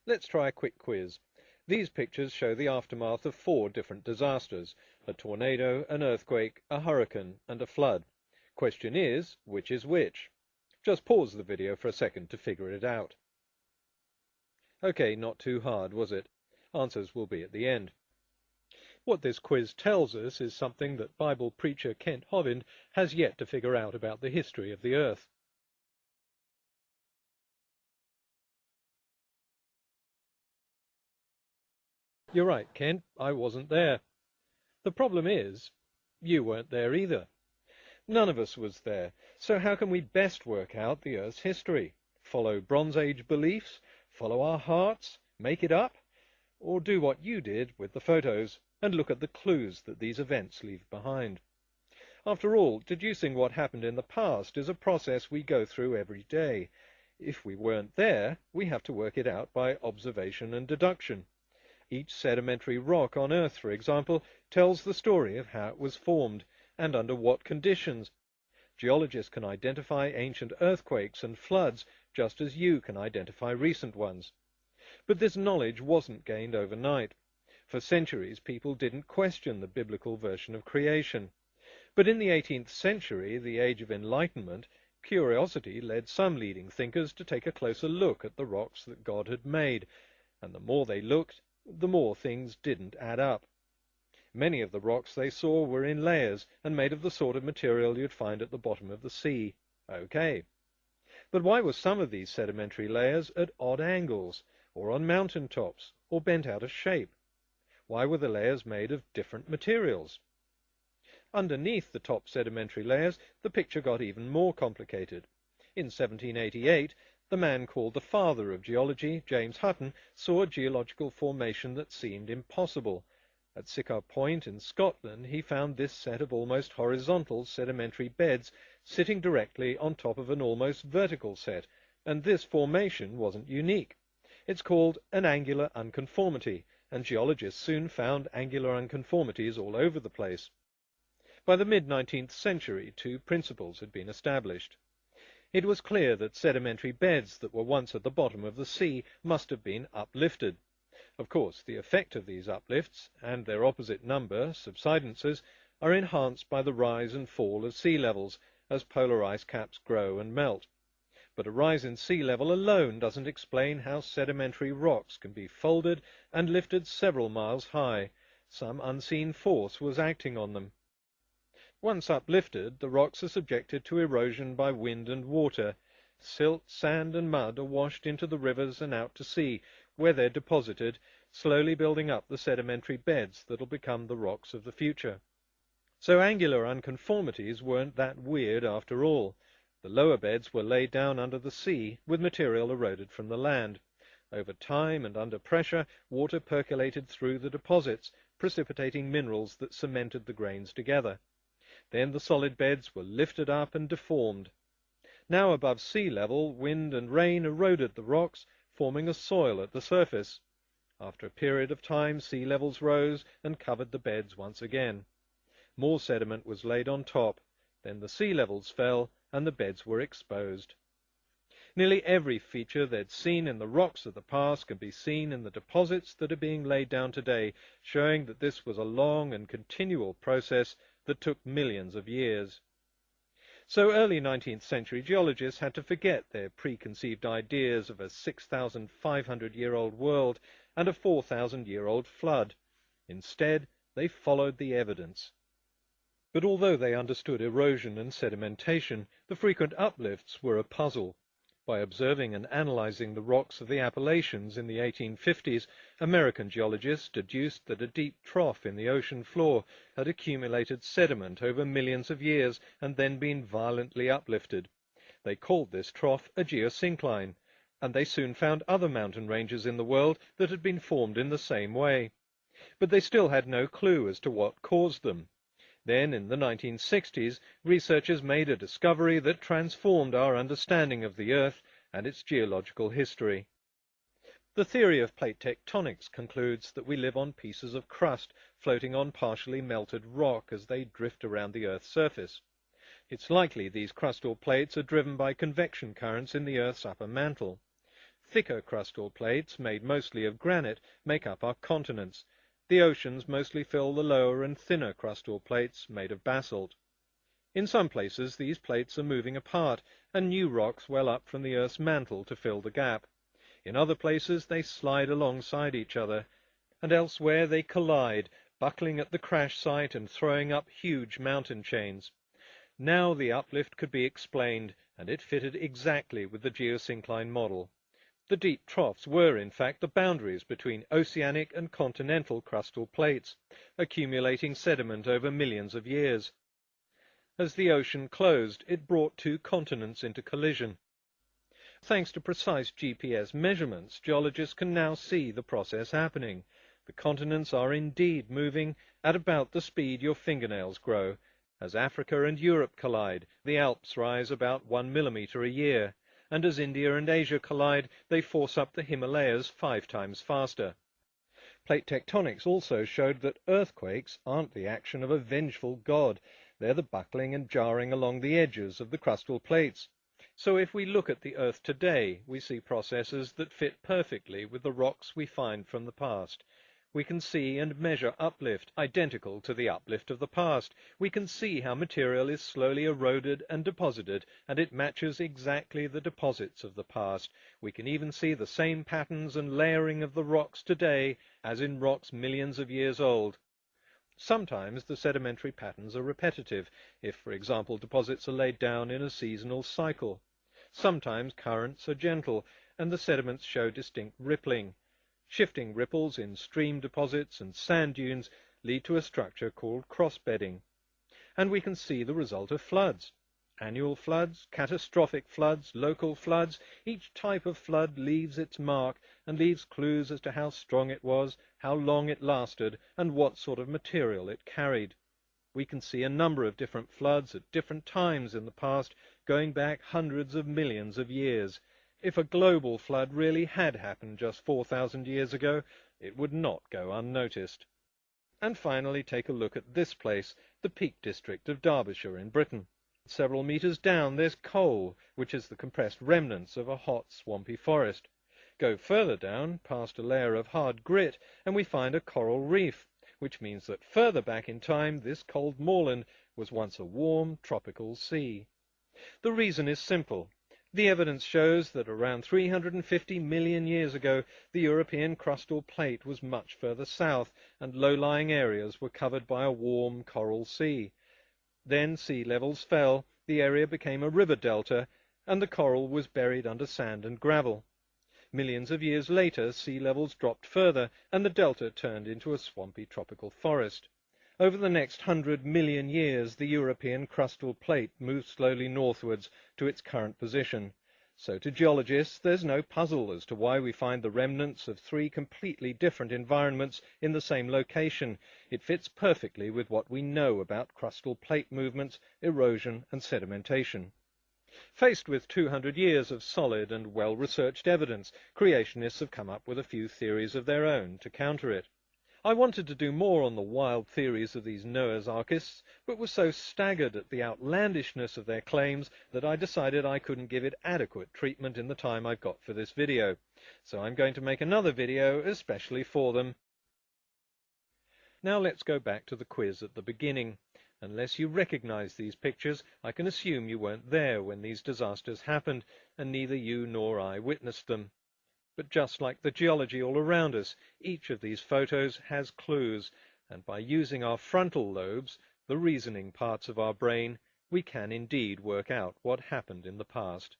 Let's try a quick quiz. These pictures show the aftermath of 4 different disasters: a tornado, an earthquake, a hurricane, and a flood. Question is, which is which? Just pause the video for a second to figure it out. Okay, not too hard, was it? Answers will be at the end. What this quiz tells us is something that Bible preacher Kent Hovind has yet to figure out about the history of the earth. You're right, Kent, I wasn't there. The problem is, you weren't there either. None of us was there, so how can we best work out the Earth's history? Follow Bronze Age beliefs? Follow our hearts? Make it up? Or do what you did with the photos and look at the clues that these events leave behind? After all, deducing what happened in the past is a process we go through every day. If we weren't there, we have to work it out by observation and deduction. Each sedimentary rock on Earth, for example, tells the story of how it was formed and under what conditions. Geologists can identify ancient earthquakes and floods just as you can identify recent ones. But this knowledge wasn't gained overnight. For centuries, people didn't question the biblical version of creation. But in the 18th century, the Age of Enlightenment, curiosity led some leading thinkers to take a closer look at the rocks that God had made, and the more they looked, the more things didn't add up. Many of the rocks they saw were in layers and made of the sort of material you'd find at the bottom of the sea. Okay. But why were some of these sedimentary layers at odd angles, or on mountain tops, or bent out of shape? Why were the layers made of different materials? Underneath the top sedimentary layers, the picture got even more complicated. In 1788, the man called the father of geology, James Hutton, saw a geological formation that seemed impossible. At Sycamore Point in Scotland, he found this set of almost horizontal sedimentary beds sitting directly on top of an almost vertical set, and this formation wasn't unique. It's called an angular unconformity, and geologists soon found angular unconformities all over the place. By the mid-19th century, 2 principles had been established. It was clear that sedimentary beds that were once at the bottom of the sea must have been uplifted. Of course, the effect of these uplifts, and their opposite number, subsidences, are enhanced by the rise and fall of sea levels as polar ice caps grow and melt. But a rise in sea level alone doesn't explain how sedimentary rocks can be folded and lifted several miles high. Some unseen force was acting on them. Once uplifted, the rocks are subjected to erosion by wind and water. Silt, sand, and mud are washed into the rivers and out to sea, where they're deposited, slowly building up the sedimentary beds that'll become the rocks of the future. So angular unconformities weren't that weird after all. The lower beds were laid down under the sea, with material eroded from the land. Over time and under pressure, water percolated through the deposits, precipitating minerals that cemented the grains together. Then the solid beds were lifted up and deformed. Now above sea level, wind and rain eroded the rocks, forming a soil at the surface. After a period of time, sea levels rose and covered the beds once again. More sediment was laid on top. Then the sea levels fell and the beds were exposed. Nearly every feature they'd seen in the rocks of the past can be seen in the deposits that are being laid down today, showing that this was a long and continual process that took millions of years. So early 19th century geologists had to forget their preconceived ideas of a 6,500-year-old world and a 4,000-year-old flood. Instead, they followed the evidence. But although they understood erosion and sedimentation, the frequent uplifts were a puzzle. By observing and analyzing the rocks of the Appalachians in the 1850s, American geologists deduced that a deep trough in the ocean floor had accumulated sediment over millions of years and then been violently uplifted. They called this trough a geosyncline, and they soon found other mountain ranges in the world that had been formed in the same way. But they still had no clue as to what caused them. Then, in the 1960s, researchers made a discovery that transformed our understanding of the Earth and its geological history. The theory of plate tectonics concludes that we live on pieces of crust floating on partially melted rock as they drift around the Earth's surface. It's likely these crustal plates are driven by convection currents in the Earth's upper mantle. Thicker crustal plates, made mostly of granite, make up our continents. The oceans mostly fill the lower and thinner crustal plates, made of basalt. In some places these plates are moving apart, and new rocks well up from the Earth's mantle to fill the gap. In other places they slide alongside each other, and elsewhere they collide, buckling at the crash site and throwing up huge mountain chains. Now the uplift could be explained, and it fitted exactly with the geosyncline model. The deep troughs were, in fact, the boundaries between oceanic and continental crustal plates, accumulating sediment over millions of years. As the ocean closed, it brought two continents into collision. Thanks to precise GPS measurements, geologists can now see the process happening. The continents are indeed moving at about the speed your fingernails grow. As Africa and Europe collide, the Alps rise about 1 millimeter a year, and as India and Asia collide, they force up the Himalayas 5 times faster. Plate tectonics also showed that earthquakes aren't the action of a vengeful god. They're the buckling and jarring along the edges of the crustal plates. So if we look at the Earth today, we see processes that fit perfectly with the rocks we find from the past. We can see and measure uplift, identical to the uplift of the past. We can see how material is slowly eroded and deposited, and it matches exactly the deposits of the past. We can even see the same patterns and layering of the rocks today as in rocks millions of years old. Sometimes the sedimentary patterns are repetitive, if, for example, deposits are laid down in a seasonal cycle. Sometimes currents are gentle, and the sediments show distinct rippling. Shifting ripples in stream deposits and sand dunes lead to a structure called cross-bedding. And we can see the result of floods. Annual floods, catastrophic floods, local floods. Each type of flood leaves its mark and leaves clues as to how strong it was, how long it lasted, and what sort of material it carried. We can see a number of different floods at different times in the past, going back hundreds of millions of years. If a global flood really had happened just 4,000 years ago, it would not go unnoticed. And finally, take a look at this place, the Peak District of Derbyshire in Britain. Several meters down there's coal, which is the compressed remnants of a hot, swampy forest. Go further down, past a layer of hard grit, and we find a coral reef, which means that further back in time this cold moorland was once a warm, tropical sea. The reason is simple. The evidence shows that around 350 million years ago, the European crustal plate was much further south, and low-lying areas were covered by a warm coral sea. Then sea levels fell, the area became a river delta, and the coral was buried under sand and gravel. Millions of years later, sea levels dropped further, and the delta turned into a swampy tropical forest. Over the next 100 million years, the European crustal plate moved slowly northwards to its current position. So to geologists, there's no puzzle as to why we find the remnants of 3 completely different environments in the same location. It fits perfectly with what we know about crustal plate movements, erosion and sedimentation. Faced with 200 years of solid and well-researched evidence, creationists have come up with a few theories of their own to counter it. I wanted to do more on the wild theories of these Noah's Arkists, but was so staggered at the outlandishness of their claims that I decided I couldn't give it adequate treatment in the time I've got for this video. So I'm going to make another video especially for them. Now let's go back to the quiz at the beginning. Unless you recognize these pictures, I can assume you weren't there when these disasters happened, and neither you nor I witnessed them. But just like the geology all around us, each of these photos has clues, and by using our frontal lobes, the reasoning parts of our brain, we can indeed work out what happened in the past.